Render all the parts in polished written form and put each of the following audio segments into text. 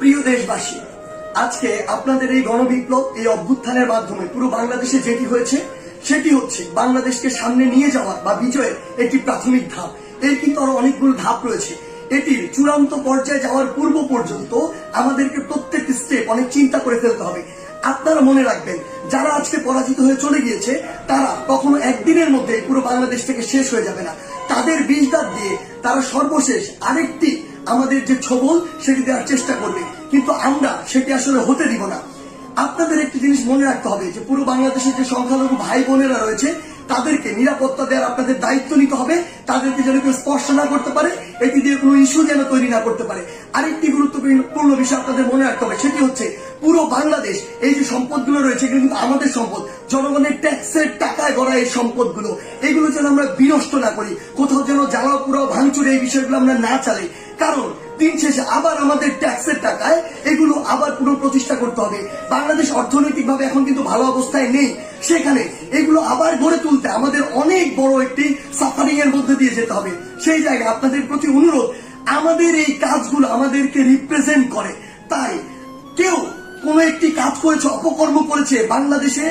প্রিয় দেশবাসী, আজকে আপনাদের এই গণবিপ্লব, এই অভ্যুত্থানের মাধ্যমে পুরো বাংলাদেশে যেটি হয়েছে সেটি হচ্ছে বাংলাদেশকে সামনে নিয়ে যাওয়া বা বিজয়ের একটি প্রাথমিক ধাপ। এর কিন্তু আরো অনেকগুলো ধাপ রয়েছে। এটির চূড়ান্ত পর্যায়ে যাওয়ার পূর্ব পর্যন্ত আমাদেরকে প্রত্যেকটি স্টেপ অনেক চিন্তা করে ফেলতে হবে। আপনারা মনে রাখবেন, যারা আজকে পরাজিত হয়ে চলে গিয়েছে তারা কখনো একদিনের মধ্যে পুরো বাংলাদেশ থেকে শেষ হয়ে যাবে না। তাদের বিষ দাঁত দিয়ে তারা সর্বশেষ আরেকটি আমাদের যে ছবল সেটি দেওয়ার চেষ্টা করবে, কিন্তু আমরা সেটি আসলে হতে দিব না। আপনাদের একটি জিনিস মনে রাখতে হবে যে পুরো বাংলাদেশের যে সংখ্যালঘু ভাই বোনেরা রয়েছে তাদেরকে নিরাপত্তা দেওয়ার আপনাদের দায়িত্ব নিতে হবে। তাদেরকে যেন কেউ স্পর্শ না করতে পারে, এটি দিয়ে কোনো ইস্যু যেন তৈরি না করতে পারে। আরেকটি গুরুত্বপূর্ণ বিষয় আপনাদের মনে রাখতে হবে, সেটি হচ্ছে পুরো বাংলাদেশ, এই যে সম্পদগুলো রয়েছে এগুলো কিন্তু আমাদের সম্পদ, জনগণের ট্যাক্সের টাকায় গড়া এই সম্পদগুলো, এগুলো যেন আমরা বিনষ্ট না করি, কোথাও যেন জ্বালাও পুরো ভাঙচুর এই বিষয়গুলো আমরা না চালাই। কারণ দিন শেষে আবার আমাদের ট্যাক্সের টাকায় এগুলো আবার পুনঃপ্রতিষ্ঠা করতে হবে। বাংলাদেশ অর্থনৈতিকভাবে এখন কিন্তু ভালো অবস্থায় নেই, সেখানে এগুলো আবার গড়ে তুলতে আমাদের অনেক বড় একটি সাফারিং এর মধ্যে দিয়ে যেতে হবে। সেই জায়গায় আপনাদের প্রতি অনুরোধ, আমাদের এই কাজগুলো আমাদেরকে রিপ্রেজেন্ট করে। তাই কেউ কোনো একটি কাজ করেছে, অপকর্ম করেছে, বাংলাদেশে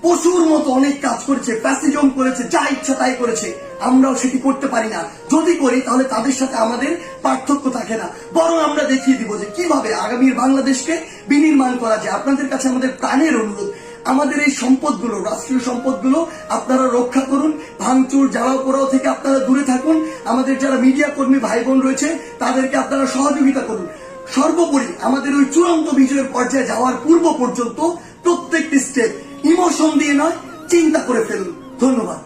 পশুর মতো অনেক কাজ করেছে, ফ্যাসিজম করেছে, যা ইচ্ছা তাই করেছে, আমরাও সেটি করতে পারি না। যদি করি তাহলে তাদের সাথে আমাদের পার্থক্য থাকে না, বরং আমরা দেখিয়ে দিব যে কিভাবে আগামীর বাংলাদেশকে বিনির্মাণ করা যায়। আপনাদের কাছে আমাদের প্রাণের অনুরোধ, আমাদের এই সম্পদগুলো, রাষ্ট্রীয় সম্পদগুলো আপনারা রক্ষা করুন, ভাঙচুর জ্বালাও পোড়াও থেকে আপনারা দূরে থাকুন। আমাদের যারা মিডিয়া কর্মী ভাই বোন রয়েছে তাদেরকে আপনারা সহযোগিতা করুন। সর্বোপরি আমাদের ওই চূড়ান্ত বিজয়ের পর্যায়ে যাওয়ার পূর্ব পর্যন্ত প্রত্যেকটি স্টেপ ইমোশন দিয়ে নয়, চিন্তা করে ফেলুন। ধন্যবাদ।